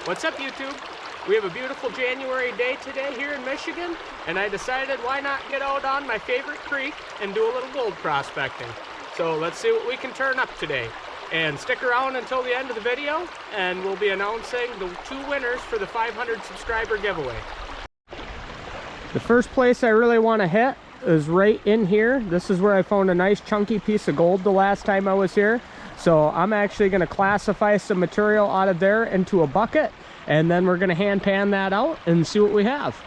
What's up, YouTube? We have a beautiful January day today here in Michigan, and I decided why not get out on my favorite creek and do a little gold prospecting. So let's see what we can turn up today. And stick around until the end of the video, and we'll be announcing the 2 winners for the 500 subscriber giveaway. The first place I really want to hit is right in here. This is where I found a nice chunky piece of gold the last time I was here. So I'm actually going to classify some material out of there into a bucket, and then we're going to hand pan that out and see what we have.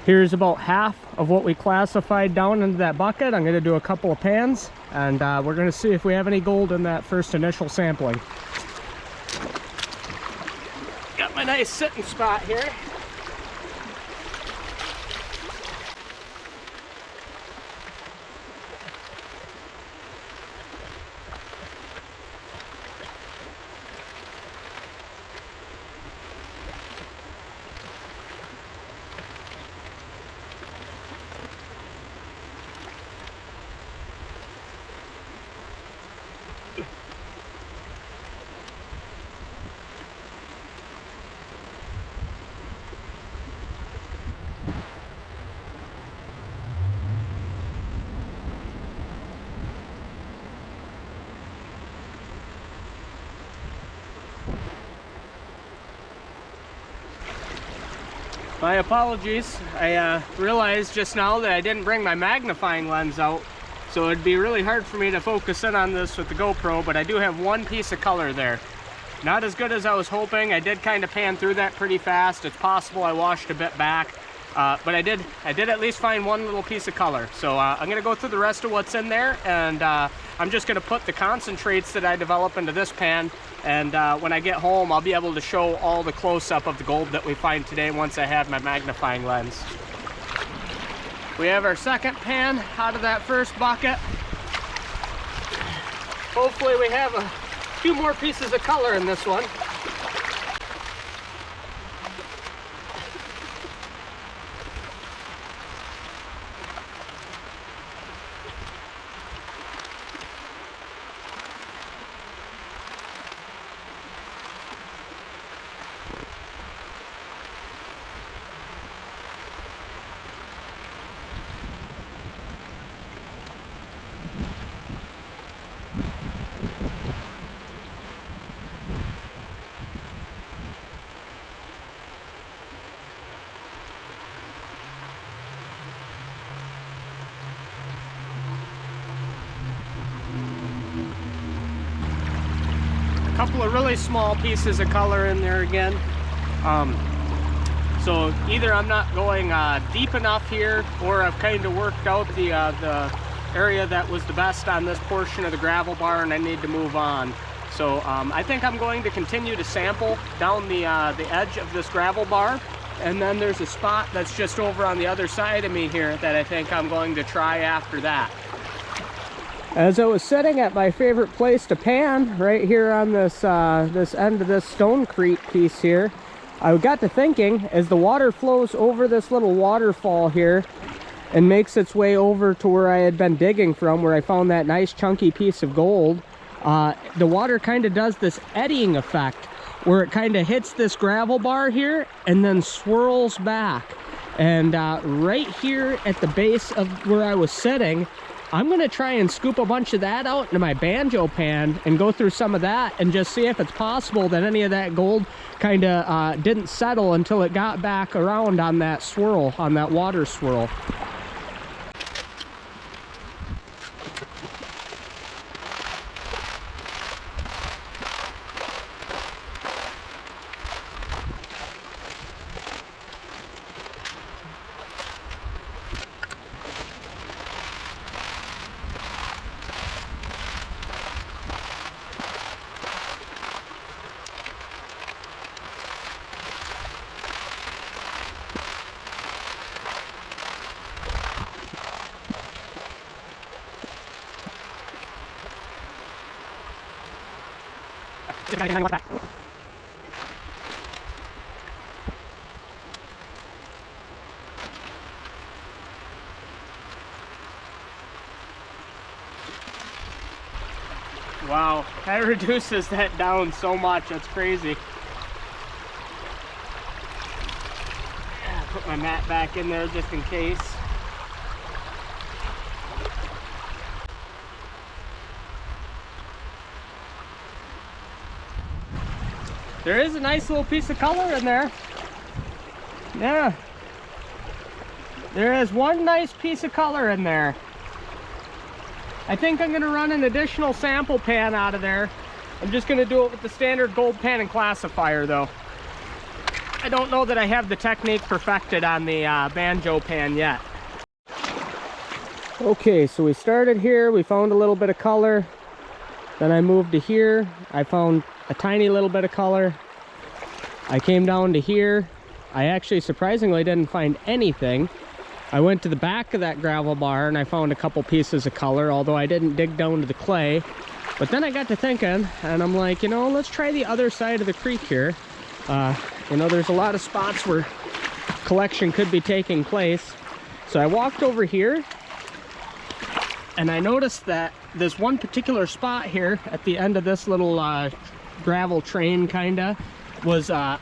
Here's about half of what we classified down into that bucket. I'm going to do a couple of pans, and we're going to see if we have any gold in that first initial sampling. Got my nice sitting spot here. My apologies. I realized just now that I didn't bring my magnifying lens out, so it'd be really hard for me to focus in on this with the GoPro, but I do have one piece of color there. Not as good as I was hoping. I did kind of pan through that pretty fast. It's possible I washed a bit back, but I did at least find one little piece of color. So I'm gonna go through the rest of what's in there, and I'm just gonna put the concentrates that I develop into this pan, and when I get home I'll be able to show all the close-up of the gold that we find today once I have my magnifying lens. We have our second pan out of that first bucket. Hopefully we have a few more pieces of color in this one. Couple of really small pieces of color in there again. So either I'm not going deep enough here, or I've kind of worked out the area that was the best on this portion of the gravel bar and I need to move on. So I think I'm going to continue to sample down the edge of this gravel bar, and then there's a spot that's just over on the other side of me here that I think I'm going to try after that. As I was sitting at my favorite place to pan, right here on this this end of this stonecrete piece here, I got to thinking, as the water flows over this little waterfall here and makes its way over to where I had been digging from, where I found that nice chunky piece of gold, the water kind of does this eddying effect where it kind of hits this gravel bar here and then swirls back. And right here at the base of where I was sitting, I'm gonna try and scoop a bunch of that out into my banjo pan and go through some of that and just see if it's possible that any of that gold kind of didn't settle until it got back around on that swirl, on that water swirl. Wow, that reduces that down so much. That's crazy. Put my mat back in there just in case. There is a nice little piece of color in there. Yeah. There is one nice piece of color in there. I think I'm going to run an additional sample pan out of there. I'm just going to do it with the standard gold pan and classifier though. I don't know that I have the technique perfected on the banjo pan yet. Okay, so we started here, we found a little bit of color. Then I moved to here, I found a tiny little bit of color. I came down to here. I actually surprisingly didn't find anything. I went to the back of that gravel bar and I found a couple pieces of color, although I didn't dig down to the clay. But then I got to thinking, and I'm like, you know, let's try the other side of the creek here. You know, there's a lot of spots where collection could be taking place. So I walked over here and I noticed that this one particular spot here at the end of this little gravel train kinda was a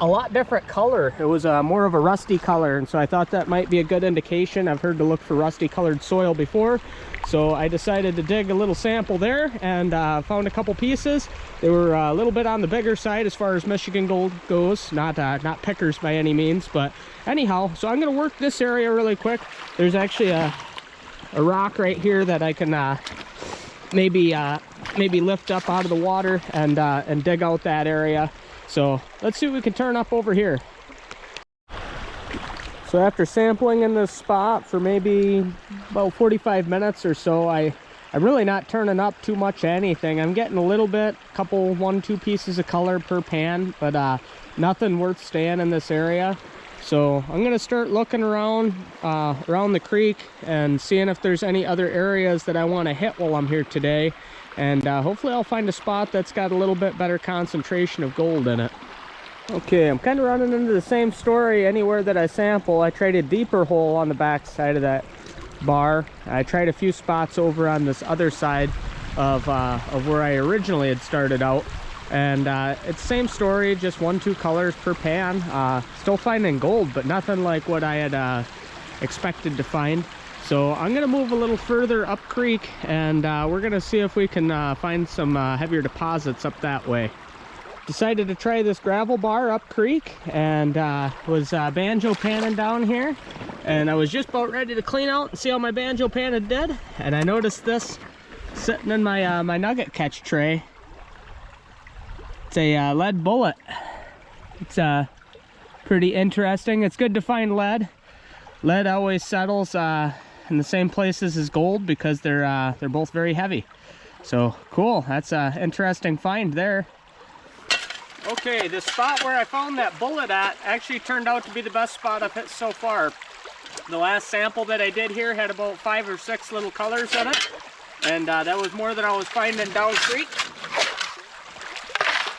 lot different color. It was more of a rusty color, and so I thought that might be a good indication. I've heard to look for rusty colored soil before, so I decided to dig a little sample there and found a couple pieces. They were a little bit on the bigger side as far as Michigan gold goes, not pickers by any means, but anyhow, so I'm going to work this area really quick. There's actually a rock right here that I can maybe lift up out of the water and dig out that area. So let's see what we can turn up over here. So after sampling in this spot for maybe about 45 minutes or so, I'm really not turning up too much anything. I'm getting a little bit, couple, 1-2 pieces of color per pan, but nothing worth staying in this area. So I'm gonna start looking around around the creek and seeing if there's any other areas that I want to hit while I'm here today. And hopefully I'll find a spot that's got a little bit better concentration of gold in it. Okay, I'm kind of running into the same story anywhere that I sample. I tried a deeper hole on the back side of that bar. I tried a few spots over on this other side of where I originally had started out. And it's the same story, just 1-2 colors per pan. Still finding gold, but nothing like what I had expected to find. So I'm gonna move a little further up creek and we're gonna see if we can find some heavier deposits up that way. Decided to try this gravel bar up creek and was banjo panning down here, and I was just about ready to clean out and see how my banjo pan did, and I noticed this sitting in my my nugget catch tray. It's a lead bullet. It's pretty interesting. It's good to find lead. Lead always settles in the same places as gold because they're both very heavy. So cool, that's an interesting find there. Okay, the spot where I found that bullet at actually turned out to be the best spot I've hit so far. The last sample that I did here had about 5 or 6 little colors in it, and that was more than I was finding down creek.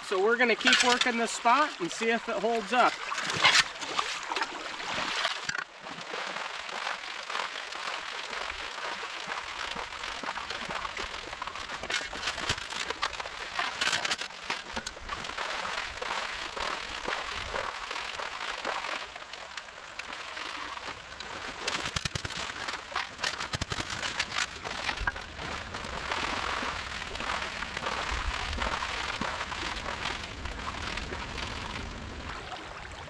So we're gonna keep working this spot and see if it holds up.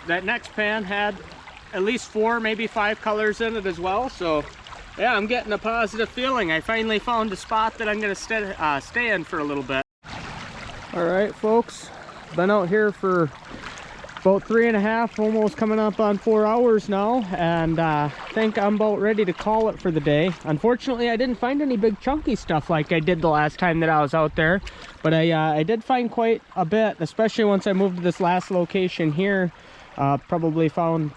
That next pan had at least 4, maybe 5 colors in it as well. So yeah, I'm getting a positive feeling. I finally found a spot that I'm gonna stay in for a little bit. All right, folks, been out here for about 3.5, almost coming up on 4 hours now, and think I'm about ready to call it for the day. Unfortunately, I didn't find any big chunky stuff like I did the last time that I was out there, but I did find quite a bit, especially once I moved to this last location here. Probably found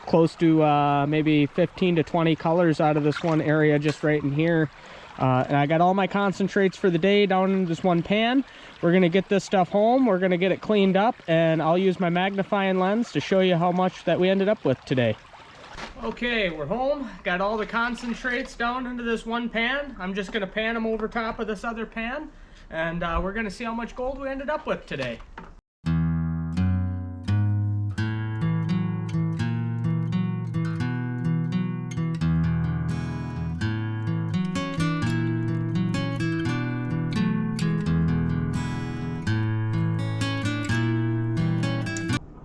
close to maybe 15 to 20 colors out of this one area just right in here. And I got all my concentrates for the day down in this one pan. We're gonna get this stuff home, we're gonna get it cleaned up, and I'll use my magnifying lens to show you how much that we ended up with today. Okay, we're home. Got all the concentrates down into this one pan. I'm just gonna pan them over top of this other pan, and we're gonna see how much gold we ended up with today.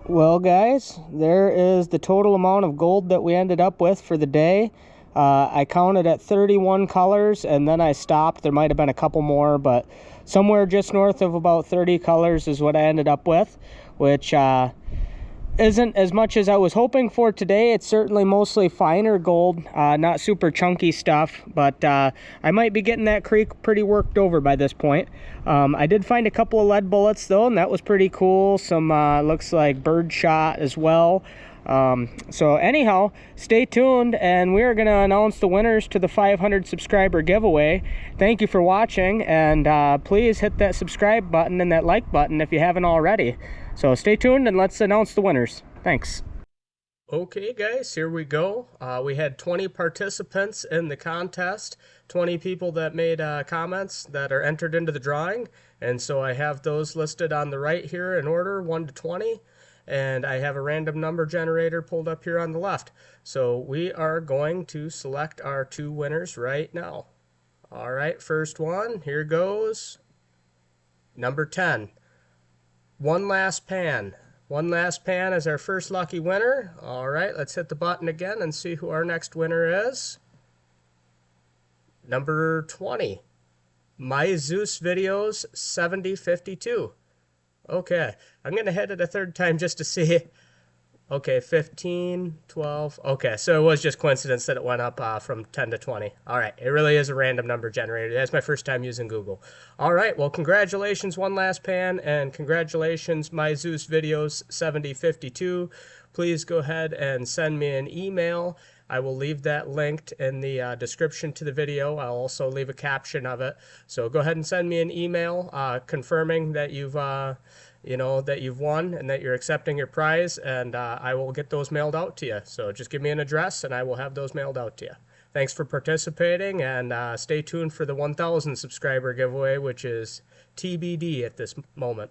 Well guys, there is the total amount of gold that we ended up with for the day. I counted at 31 colors and then I stopped. There might have been a couple more, but somewhere just north of about 30 colors is what I ended up with, which isn't as much as I was hoping for today. It's certainly mostly finer gold, not super chunky stuff, but I might be getting that creek pretty worked over by this point. I did find a couple of lead bullets though, and that was pretty cool. Some looks like bird shot as well. So anyhow, stay tuned and we are going to announce the winners to the 500 subscriber giveaway. Thank you for watching, and please hit that subscribe button and that like button if you haven't already. So stay tuned and let's announce the winners. Thanks. Okay guys, here we go. We had 20 participants in the contest, 20 people that made comments that are entered into the drawing, and so I have those listed on the right here in order, 1 to 20, and I have a random number generator pulled up here on the left. So we are going to select our 2 winners right now. All right, first one, here goes, number 10. One last pan. One last pan is our first lucky winner. All right, let's hit the button again and see who our next winner is. Number 20. My Zeus Videos 7052. Okay, I'm going to hit it a third time just to see. Okay, 15, 12. Okay, so it was just coincidence that it went up from 10 to 20. All right, it really is a random number generator. That's my first time using Google. All right, well, congratulations, One Last Pan, and congratulations, My Zeus Videos 7052. Please go ahead and send me an email. I will leave that linked in the description to the video. I'll also leave a caption of it. So go ahead and send me an email confirming that you've that you've won and that you're accepting your prize, and I will get those mailed out to you. So just give me an address and I will have those mailed out to you. Thanks for participating, and stay tuned for the 1,000 subscriber giveaway, which is TBD at this moment.